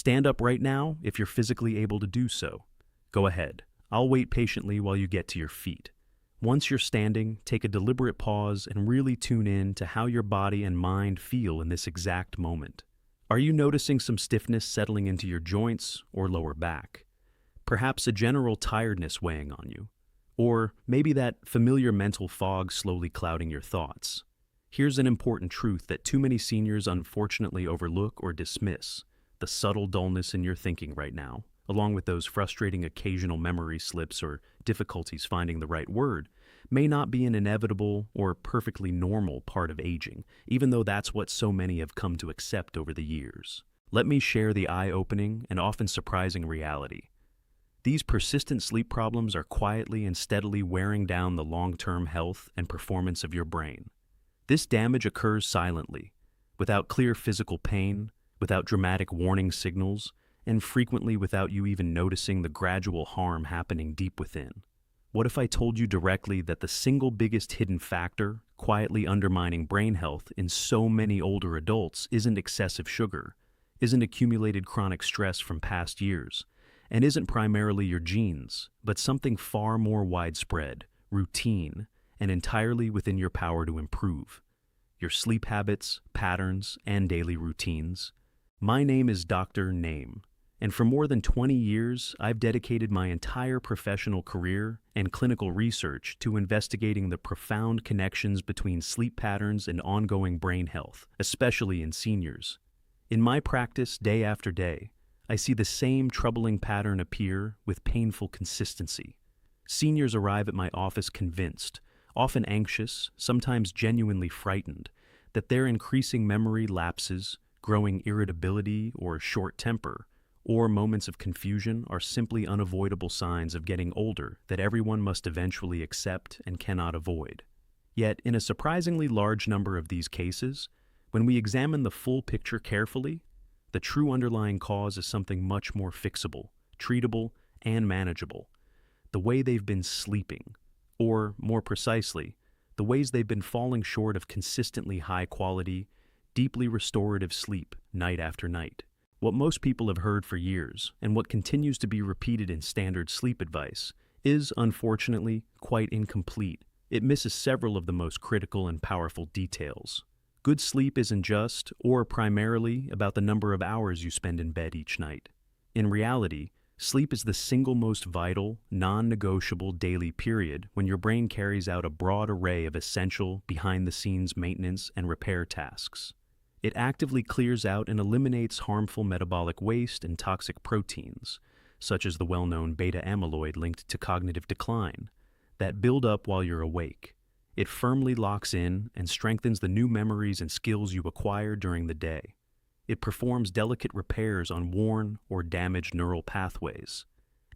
Stand up right now if you're physically able to do so. Go ahead. I'll wait patiently while you get to your feet. Once you're standing, take a deliberate pause and really tune in to how your body and mind feel in this exact moment. Are you noticing some stiffness settling into your joints or lower back? Perhaps a general tiredness weighing on you? Or maybe that familiar mental fog slowly clouding your thoughts? Here's an important truth that too many seniors unfortunately overlook or dismiss: the subtle dullness in your thinking right now, along with those frustrating occasional memory slips or difficulties finding the right word, may not be an inevitable or perfectly normal part of aging, even though that's what so many have come to accept over the years. Let me share the eye-opening and often surprising reality. These persistent sleep problems are quietly and steadily wearing down the long-term health and performance of your brain. This damage occurs silently, without clear physical pain, without dramatic warning signals, and frequently without you even noticing the gradual harm happening deep within. What if I told you directly that the single biggest hidden factor quietly undermining brain health in so many older adults isn't excessive sugar, isn't accumulated chronic stress from past years, and isn't primarily your genes, but something far more widespread, routine, and entirely within your power to improve: your sleep habits, patterns, and daily routines? My name is Dr. Name, and for more than 20 years, I've dedicated my entire professional career and clinical research to investigating the profound connections between sleep patterns and ongoing brain health, especially in seniors. In my practice, day after day, I see the same troubling pattern appear with painful consistency. Seniors arrive at my office convinced, often anxious, sometimes genuinely frightened, that their increasing memory lapses, growing irritability or short temper, or moments of confusion are simply unavoidable signs of getting older that everyone must eventually accept and cannot avoid. Yet, in a surprisingly large number of these cases, when we examine the full picture carefully, the true underlying cause is something much more fixable, treatable, and manageable: the way they've been sleeping, or, more precisely, the ways they've been falling short of consistently high-quality, deeply restorative sleep night after night. What most people have heard for years, and what continues to be repeated in standard sleep advice, is, unfortunately, quite incomplete. It misses several of the most critical and powerful details. Good sleep isn't just, or primarily, about the number of hours you spend in bed each night. In reality, sleep is the single most vital, non-negotiable daily period when your brain carries out a broad array of essential, behind-the-scenes maintenance and repair tasks. It actively clears out and eliminates harmful metabolic waste and toxic proteins, such as the well-known beta-amyloid linked to cognitive decline, that build up while you're awake. It firmly locks in and strengthens the new memories and skills you acquire during the day. It performs delicate repairs on worn or damaged neural pathways,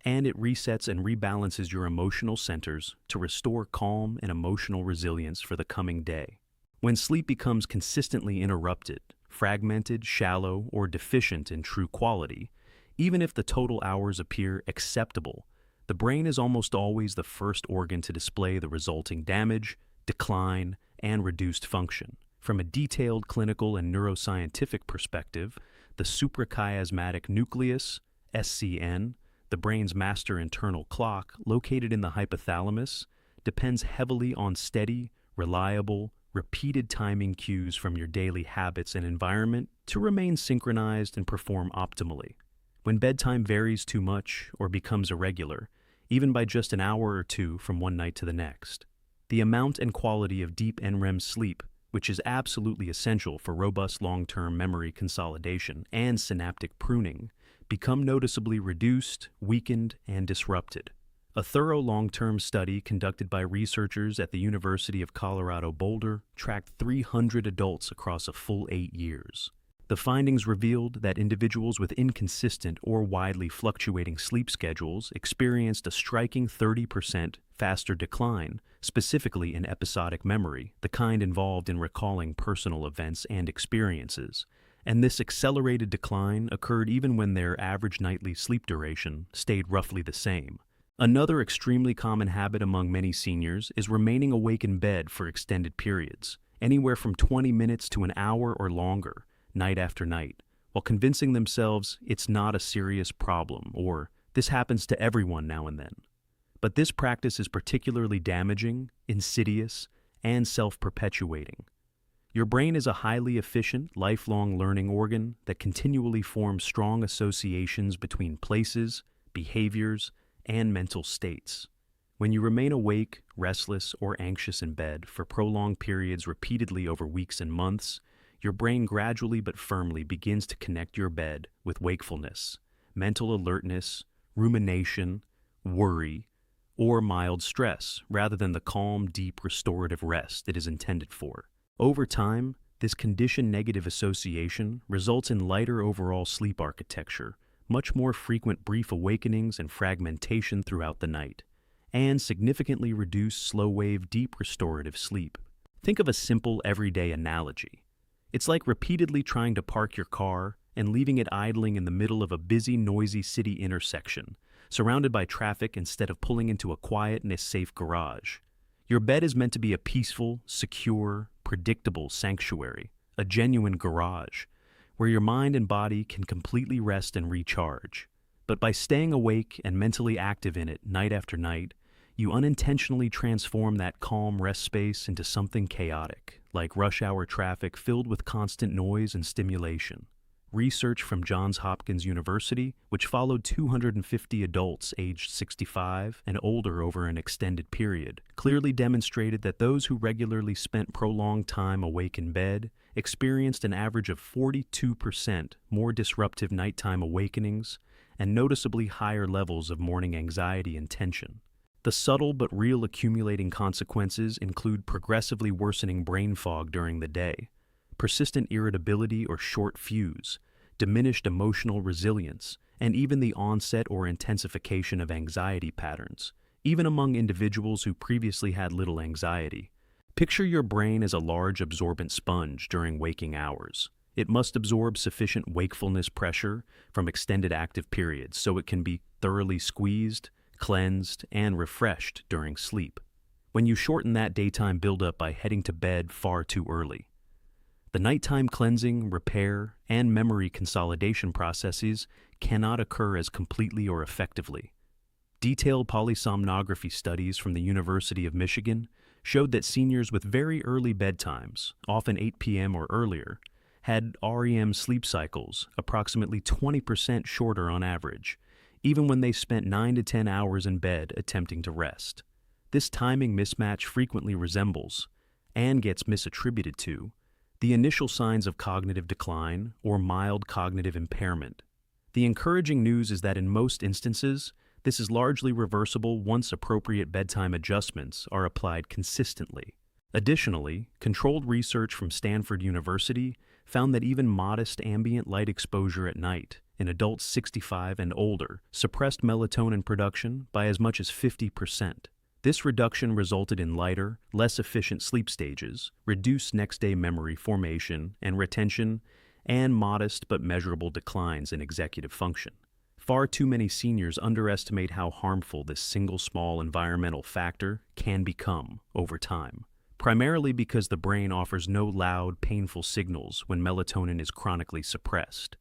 and it resets and rebalances your emotional centers to restore calm and emotional resilience for the coming day. When sleep becomes consistently interrupted, fragmented, shallow, or deficient in true quality, even if the total hours appear acceptable, the brain is almost always the first organ to display the resulting damage, decline, and reduced function. From a detailed clinical and neuroscientific perspective, the suprachiasmatic nucleus, SCN, the brain's master internal clock, located in the hypothalamus, depends heavily on steady, reliable, repeated timing cues from your daily habits and environment to remain synchronized and perform optimally. When bedtime varies too much or becomes irregular, even by just an hour or two from one night to the next, the amount and quality of deep NREM sleep, which is absolutely essential for robust long-term memory consolidation and synaptic pruning, become noticeably reduced, weakened, and disrupted. A thorough long-term study conducted by researchers at the University of Colorado Boulder tracked 300 adults across a full 8 years. The findings revealed that individuals with inconsistent or widely fluctuating sleep schedules experienced a striking 30% faster decline, specifically in episodic memory, the kind involved in recalling personal events and experiences. And this accelerated decline occurred even when their average nightly sleep duration stayed roughly the same. Another extremely common habit among many seniors is remaining awake in bed for extended periods, anywhere from 20 minutes to an hour or longer, night after night, while convincing themselves it's not a serious problem or this happens to everyone now and then. But this practice is particularly damaging, insidious, and self-perpetuating. Your brain is a highly efficient, lifelong learning organ that continually forms strong associations between places, behaviors, and mental states. When you remain awake, restless, or anxious in bed for prolonged periods repeatedly over weeks and months, your brain gradually but firmly begins to connect your bed with wakefulness, mental alertness, rumination, worry, or mild stress, rather than the calm, deep, restorative rest it is intended for. Over time, this conditioned negative association results in lighter overall sleep architecture, much more frequent brief awakenings and fragmentation throughout the night, and significantly reduced slow-wave deep restorative sleep. Think of a simple everyday analogy. It's like repeatedly trying to park your car and leaving it idling in the middle of a busy, noisy city intersection, surrounded by traffic instead of pulling into a quiet and a safe garage. Your bed is meant to be a peaceful, secure, predictable sanctuary, a genuine garage, where your mind and body can completely rest and recharge. But by staying awake and mentally active in it night after night, you unintentionally transform that calm rest space into something chaotic, like rush hour traffic filled with constant noise and stimulation. Research from Johns Hopkins University, which followed 250 adults aged 65 and older over an extended period, clearly demonstrated that those who regularly spent prolonged time awake in bed experienced an average of 42% more disruptive nighttime awakenings and noticeably higher levels of morning anxiety and tension. The subtle but real accumulating consequences include progressively worsening brain fog during the day, persistent irritability or short fuse, diminished emotional resilience, and even the onset or intensification of anxiety patterns, even among individuals who previously had little anxiety. Picture your brain as a large absorbent sponge during waking hours. It must absorb sufficient wakefulness pressure from extended active periods so it can be thoroughly squeezed, cleansed, and refreshed during sleep. When you shorten that daytime buildup by heading to bed far too early, the nighttime cleansing, repair, and memory consolidation processes cannot occur as completely or effectively. Detailed polysomnography studies from the University of Michigan showed that seniors with very early bedtimes, often 8 p.m. or earlier, had REM sleep cycles approximately 20% shorter on average, even when they spent 9 to 10 hours in bed attempting to rest. This timing mismatch frequently resembles, and gets misattributed to, the initial signs of cognitive decline or mild cognitive impairment. The encouraging news is that in most instances, this is largely reversible once appropriate bedtime adjustments are applied consistently. Additionally, controlled research from Stanford University found that even modest ambient light exposure at night in adults 65 and older suppressed melatonin production by as much as 50%. This reduction resulted in lighter, less efficient sleep stages, reduced next-day memory formation and retention, and modest but measurable declines in executive function. Far too many seniors underestimate how harmful this single small environmental factor can become over time, primarily because the brain offers no loud, painful signals when melatonin is chronically suppressed.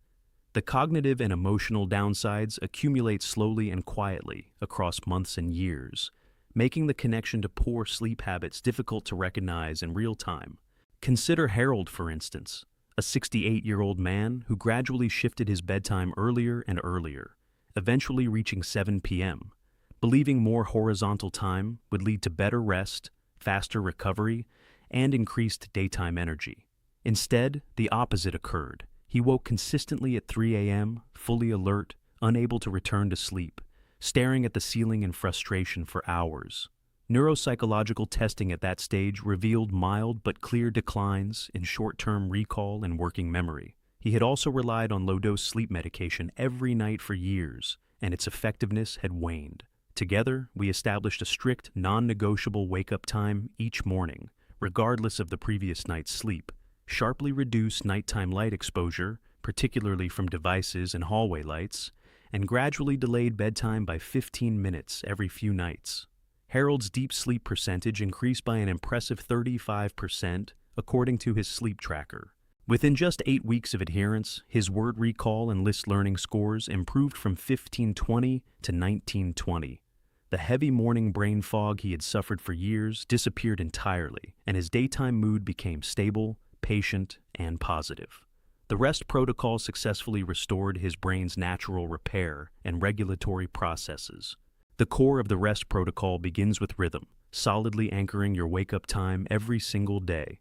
The cognitive and emotional downsides accumulate slowly and quietly across months and years, making the connection to poor sleep habits difficult to recognize in real time. Consider Harold, for instance, a 68-year-old man who gradually shifted his bedtime earlier and earlier, eventually reaching 7 p.m., believing more horizontal time would lead to better rest, faster recovery, and increased daytime energy. Instead, the opposite occurred. He woke consistently at 3 a.m., fully alert, unable to return to sleep, staring at the ceiling in frustration for hours. Neuropsychological testing at that stage revealed mild but clear declines in short-term recall and working memory. He had also relied on low-dose sleep medication every night for years, and its effectiveness had waned. Together, we established a strict, non-negotiable wake-up time each morning, regardless of the previous night's sleep, sharply reduced nighttime light exposure, particularly from devices and hallway lights, and gradually delayed bedtime by 15 minutes every few nights. Harold's deep sleep percentage increased by an impressive 35%, according to his sleep tracker. Within just 8 weeks of adherence, his word recall and list learning scores improved from 1520 to 1920. The heavy morning brain fog he had suffered for years disappeared entirely, and his daytime mood became stable, patient, and positive. The rest protocol successfully restored his brain's natural repair and regulatory processes. The core of the rest protocol begins with rhythm, solidly anchoring your wake-up time every single day.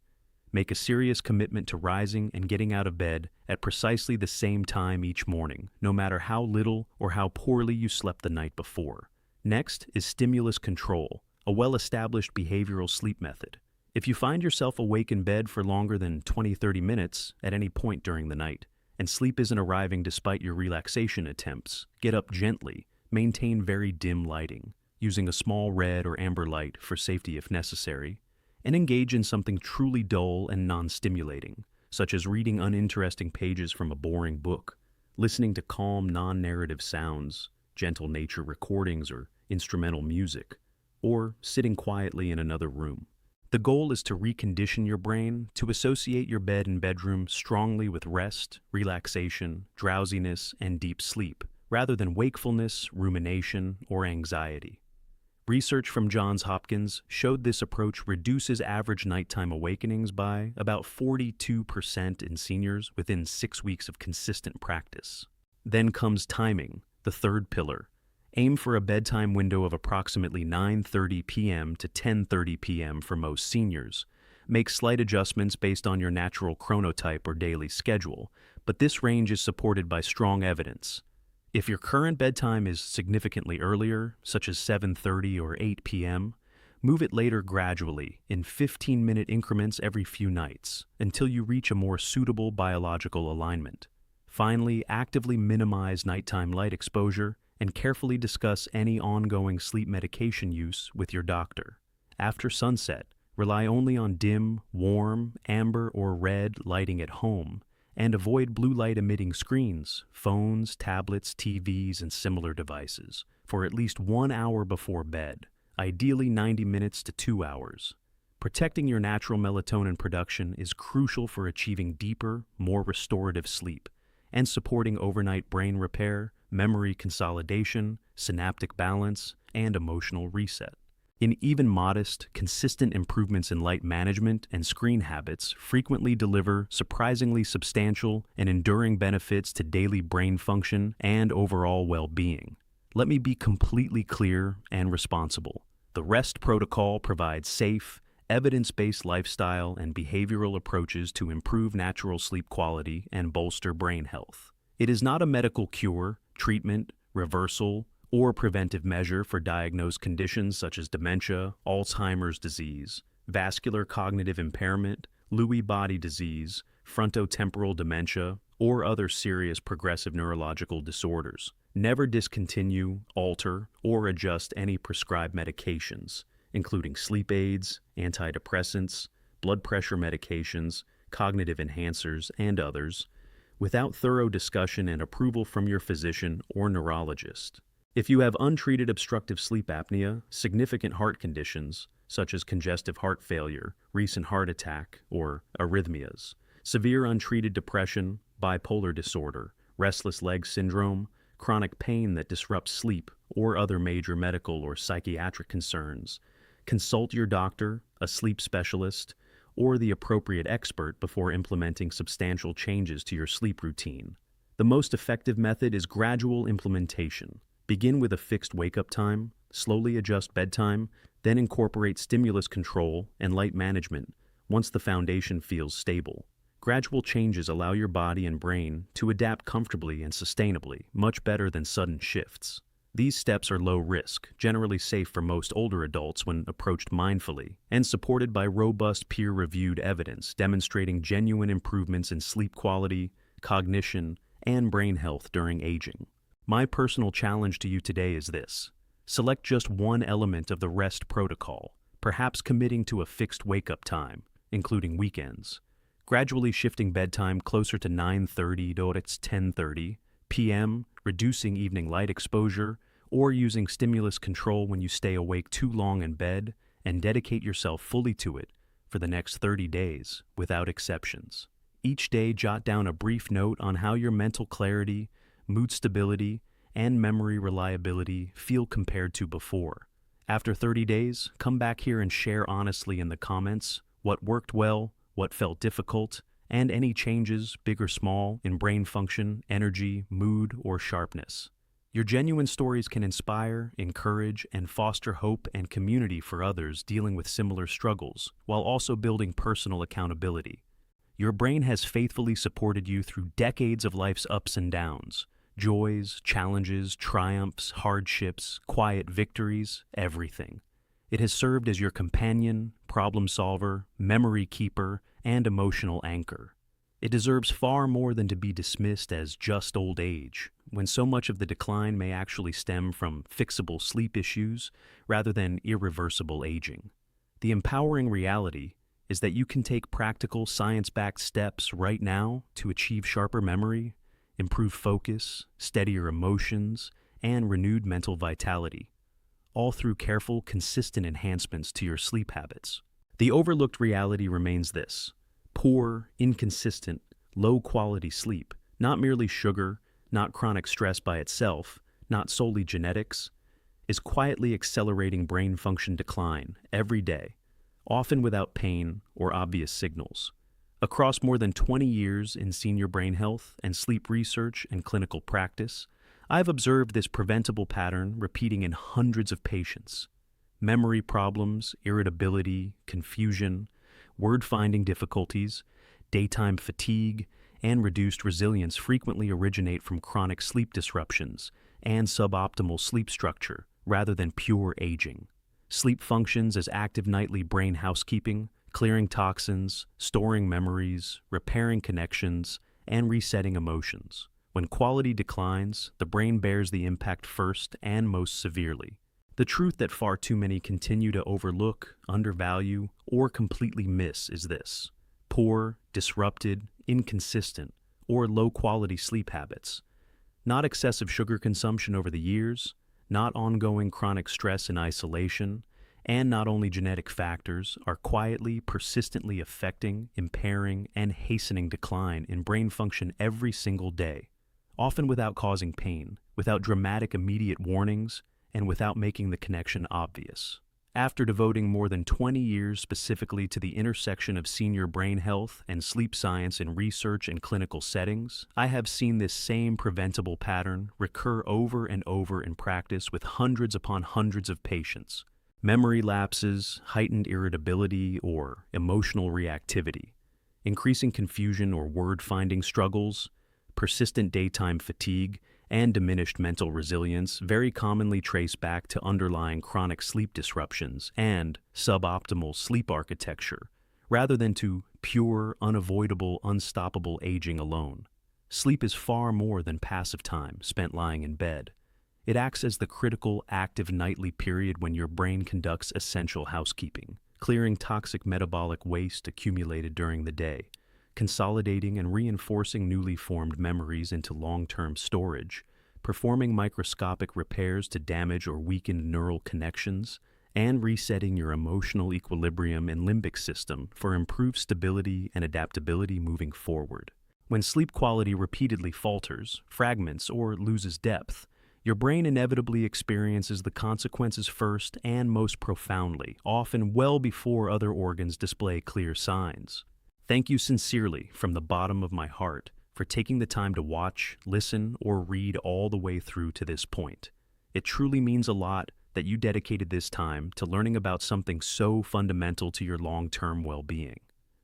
Make a serious commitment to rising and getting out of bed at precisely the same time each morning, no matter how little or how poorly you slept the night before. Next is stimulus control, a well-established behavioral sleep method. If you find yourself awake in bed for longer than 20-30 minutes at any point during the night, and sleep isn't arriving despite your relaxation attempts, get up gently, maintain very dim lighting, using a small red or amber light for safety if necessary, and engage in something truly dull and non-stimulating, such as reading uninteresting pages from a boring book, listening to calm, non-narrative sounds, gentle nature recordings or instrumental music, or sitting quietly in another room. The goal is to recondition your brain to associate your bed and bedroom strongly with rest, relaxation, drowsiness, and deep sleep, rather than wakefulness, rumination, or anxiety. Research from Johns Hopkins showed this approach reduces average nighttime awakenings by about 42% in seniors within 6 weeks of consistent practice. Then comes timing, the third pillar. Aim for a bedtime window of approximately 9:30 p.m. to 10:30 p.m. for most seniors. Make slight adjustments based on your natural chronotype or daily schedule, but this range is supported by strong evidence. If your current bedtime is significantly earlier, such as 7:30 or 8 p.m., move it later gradually, in 15-minute increments every few nights, until you reach a more suitable biological alignment. Finally, actively minimize nighttime light exposure and carefully discuss any ongoing sleep medication use with your doctor. After sunset, rely only on dim, warm, amber, or red lighting at home, and avoid blue light emitting screens, phones, tablets, TVs, and similar devices for at least 1 hour before bed, ideally 90 minutes to 2 hours. Protecting your natural melatonin production is crucial for achieving deeper, more restorative sleep and supporting overnight brain repair, memory consolidation, synaptic balance, and emotional reset. In even modest, consistent improvements in light management and screen habits frequently deliver surprisingly substantial and enduring benefits to daily brain function and overall well-being. Let me be completely clear and responsible. The REST protocol provides safe, evidence-based lifestyle and behavioral approaches to improve natural sleep quality and bolster brain health. It is not a medical cure, treatment, reversal, or preventive measure for diagnosed conditions such as dementia, Alzheimer's disease, vascular cognitive impairment, Lewy body disease, frontotemporal dementia, or other serious progressive neurological disorders. Never discontinue, alter, or adjust any prescribed medications, including sleep aids, antidepressants, blood pressure medications, cognitive enhancers, and others, without thorough discussion and approval from your physician or neurologist. If you have untreated obstructive sleep apnea, significant heart conditions, such as congestive heart failure, recent heart attack, or arrhythmias, severe untreated depression, bipolar disorder, restless leg syndrome, chronic pain that disrupts sleep, or other major medical or psychiatric concerns, consult your doctor, a sleep specialist, or the appropriate expert before implementing substantial changes to your sleep routine. The most effective method is gradual implementation. Begin with a fixed wake-up time, slowly adjust bedtime, then incorporate stimulus control and light management once the foundation feels stable. Gradual changes allow your body and brain to adapt comfortably and sustainably, much better than sudden shifts. These steps are low risk, generally safe for most older adults when approached mindfully, and supported by robust peer-reviewed evidence demonstrating genuine improvements in sleep quality, cognition, and brain health during aging. My personal challenge to you today is this. Select just one element of the REST protocol, perhaps committing to a fixed wake-up time, including weekends, gradually shifting bedtime closer to 9:30 to 10:30 p.m., reducing evening light exposure, or using stimulus control when you stay awake too long in bed, and dedicate yourself fully to it for the next 30 days without exceptions. Each day, jot down a brief note on how your mental clarity, mood stability, and memory reliability feel compared to before. After 30 days, come back here and share honestly in the comments what worked well, what felt difficult, and any changes, big or small, in brain function, energy, mood, or sharpness. Your genuine stories can inspire, encourage, and foster hope and community for others dealing with similar struggles, while also building personal accountability. Your brain has faithfully supported you through decades of life's ups and downs, joys, challenges, triumphs, hardships, quiet victories, everything. It has served as your companion, problem solver, memory keeper, and emotional anchor. It deserves far more than to be dismissed as just old age, when so much of the decline may actually stem from fixable sleep issues rather than irreversible aging. The empowering reality is that you can take practical, science-backed steps right now to achieve sharper memory, improve focus, steadier emotions, and renewed mental vitality, all through careful, consistent enhancements to your sleep habits. The overlooked reality remains this: poor, inconsistent, low-quality sleep, not merely sugar, not chronic stress by itself, not solely genetics, is quietly accelerating brain function decline every day, often without pain or obvious signals. Across more than 20 years in senior brain health and sleep research and clinical practice, I've observed this preventable pattern repeating in hundreds of patients. Memory problems, irritability, confusion, word-finding difficulties, daytime fatigue, and reduced resilience frequently originate from chronic sleep disruptions and suboptimal sleep structure rather than pure aging. Sleep functions as active nightly brain housekeeping, clearing toxins, storing memories, repairing connections, and resetting emotions. When quality declines, the brain bears the impact first and most severely. The truth that far too many continue to overlook, undervalue, or completely miss is this: poor, disrupted, inconsistent, or low-quality sleep habits. Not excessive sugar consumption over the years, not ongoing chronic stress and isolation, and not only genetic factors are quietly, persistently affecting, impairing, and hastening decline in brain function every single day, often without causing pain, without dramatic immediate warnings, and without making the connection obvious. After devoting more than 20 years specifically to the intersection of senior brain health and sleep science in research and clinical settings, I have seen this same preventable pattern recur over and over in practice with hundreds upon hundreds of patients. Memory lapses, heightened irritability or emotional reactivity, increasing confusion or word-finding struggles, persistent daytime fatigue, and diminished mental resilience very commonly trace back to underlying chronic sleep disruptions and suboptimal sleep architecture, rather than to pure, unavoidable, unstoppable aging alone. Sleep is far more than passive time spent lying in bed. It acts as the critical, active nightly period when your brain conducts essential housekeeping, clearing toxic metabolic waste accumulated during the day, consolidating and reinforcing newly formed memories into long-term storage, performing microscopic repairs to damaged or weakened neural connections, and resetting your emotional equilibrium and limbic system for improved stability and adaptability moving forward. When sleep quality repeatedly falters, fragments, or loses depth, your brain inevitably experiences the consequences first and most profoundly, often well before other organs display clear signs. Thank you sincerely from the bottom of my heart for taking the time to watch, listen, or read all the way through to this point. It truly means a lot that you dedicated this time to learning about something so fundamental to your long-term well-being.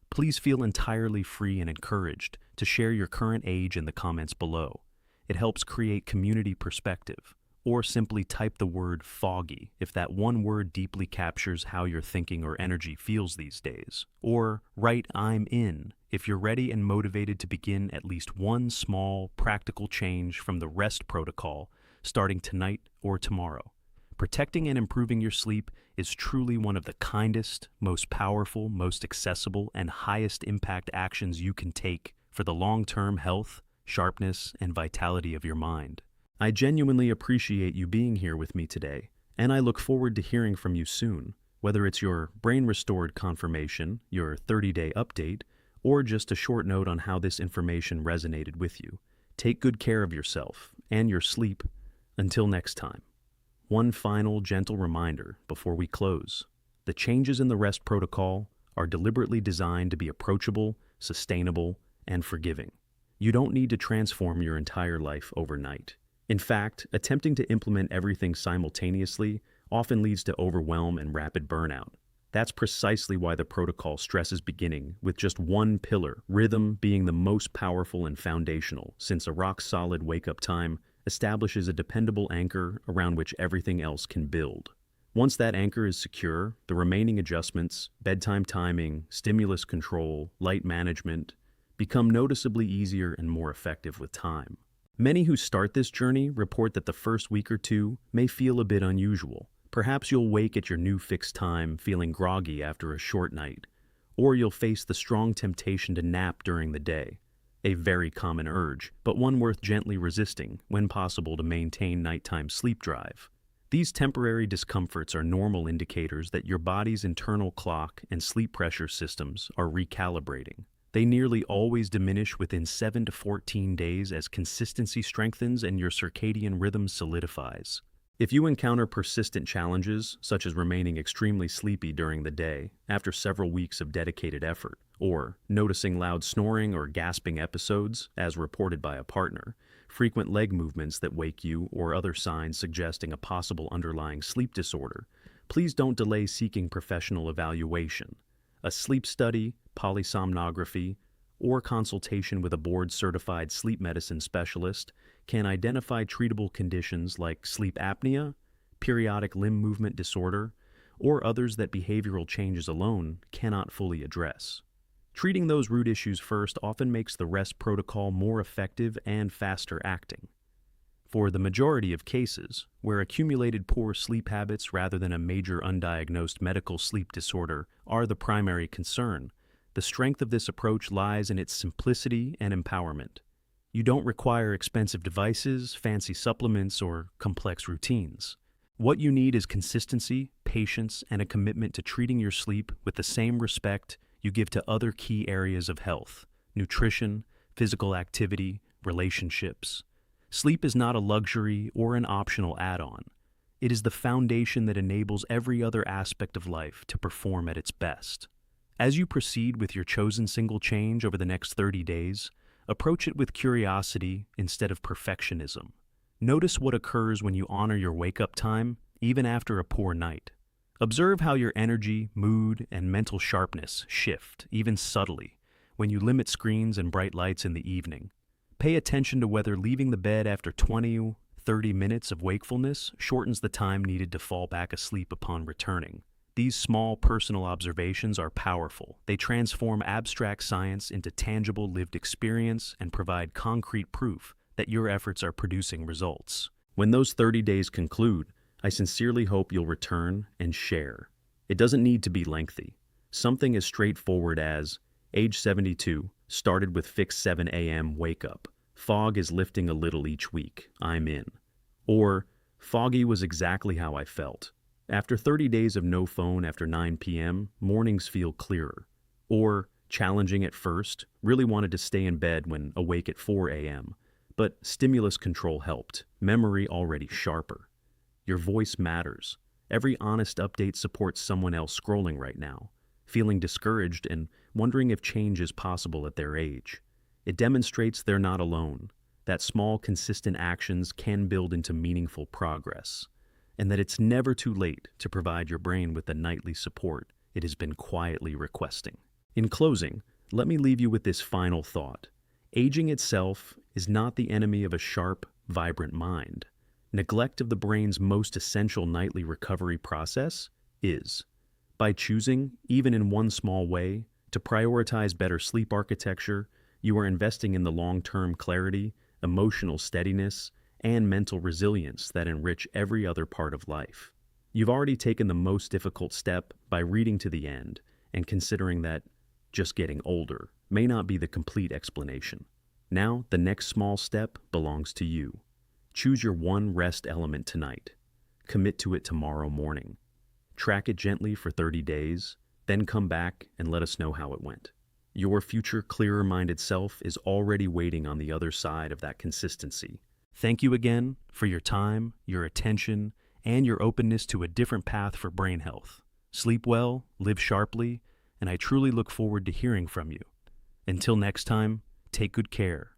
Please feel entirely free and encouraged to share your current age in the comments below. It helps create community perspective. Or simply type the word foggy if that one word deeply captures how your thinking or energy feels these days. Or write I'm in if you're ready and motivated to begin at least one small, practical change from the rest protocol starting tonight or tomorrow. Protecting and improving your sleep is truly one of the kindest, most powerful, most accessible, and highest impact actions you can take for the long-term health, sharpness, and vitality of your mind. I genuinely appreciate you being here with me today, and I look forward to hearing from you soon, whether it's your brain restored confirmation, your 30-day update, or just a short note on how this information resonated with you. Take good care of yourself and your sleep. Until next time. One final gentle reminder before we close. The changes in the rest protocol are deliberately designed to be approachable, sustainable, and forgiving. You don't need to transform your entire life overnight. In fact, attempting to implement everything simultaneously often leads to overwhelm and rapid burnout. That's precisely why the protocol stresses beginning with just one pillar, rhythm being the most powerful and foundational, since a rock-solid wake-up time establishes a dependable anchor around which everything else can build. Once that anchor is secure, the remaining adjustments, bedtime timing, stimulus control, light management, become noticeably easier and more effective with time. Many who start this journey report that the first week or two may feel a bit unusual. Perhaps you'll wake at your new fixed time feeling groggy after a short night, or you'll face the strong temptation to nap during the day. A very common urge, but one worth gently resisting when possible to maintain nighttime sleep drive. These temporary discomforts are normal indicators that your body's internal clock and sleep pressure systems are recalibrating. They nearly always diminish within 7 to 14 days as consistency strengthens and your circadian rhythm solidifies. If you encounter persistent challenges, such as remaining extremely sleepy during the day after several weeks of dedicated effort, or noticing loud snoring or gasping episodes, as reported by a partner, frequent leg movements that wake you, or other signs suggesting a possible underlying sleep disorder, please don't delay seeking professional evaluation. A sleep study, polysomnography, or consultation with a board-certified sleep medicine specialist can identify treatable conditions like sleep apnea, periodic limb movement disorder, or others that behavioral changes alone cannot fully address. Treating those root issues first often makes the rest protocol more effective and faster acting. For the majority of cases, where accumulated poor sleep habits rather than a major undiagnosed medical sleep disorder are the primary concern, the strength of this approach lies in its simplicity and empowerment. You don't require expensive devices, fancy supplements, or complex routines. What you need is consistency, patience, and a commitment to treating your sleep with the same respect you give to other key areas of health: nutrition, physical activity, relationships. Sleep is not a luxury or an optional add-on. It is the foundation that enables every other aspect of life to perform at its best. As you proceed with your chosen single change over the next 30 days, approach it with curiosity instead of perfectionism. Notice what occurs when you honor your wake-up time, even after a poor night. Observe how your energy, mood, and mental sharpness shift, even subtly, when you limit screens and bright lights in the evening. Pay attention to whether leaving the bed after 20-30 minutes of wakefulness shortens the time needed to fall back asleep upon returning. These small personal observations are powerful. They transform abstract science into tangible lived experience and provide concrete proof that your efforts are producing results. When those 30 days conclude, I sincerely hope you'll return and share. It doesn't need to be lengthy. Something as straightforward as, age 72, started with fixed 7 a.m. wake up. Fog is lifting a little each week. I'm in. Or, foggy was exactly how I felt. After 30 days of no phone after 9 p.m., mornings feel clearer. Or, challenging at first, really wanted to stay in bed when awake at 4 a.m., but stimulus control helped, memory already sharper. Your voice matters. Every honest update supports someone else scrolling right now, feeling discouraged and wondering if change is possible at their age. It demonstrates they're not alone, that small, consistent actions can build into meaningful progress, and that it's never too late to provide your brain with the nightly support it has been quietly requesting. In closing, let me leave you with this final thought. Aging itself is not the enemy of a sharp, vibrant mind. Neglect of the brain's most essential nightly recovery process is. By choosing, even in one small way, to prioritize better sleep architecture, you are investing in the long-term clarity, emotional steadiness, and mental resilience that enrich every other part of life. You've already taken the most difficult step by reading to the end and considering that just getting older may not be the complete explanation. Now, the next small step belongs to you. Choose your one rest element tonight. Commit to it tomorrow morning. Track it gently for 30 days, then come back and let us know how it went. Your future clearer-minded self is already waiting on the other side of that consistency. Thank you again for your time, your attention, and your openness to a different path for brain health. Sleep well, live sharply, and I truly look forward to hearing from you. Until next time, take good care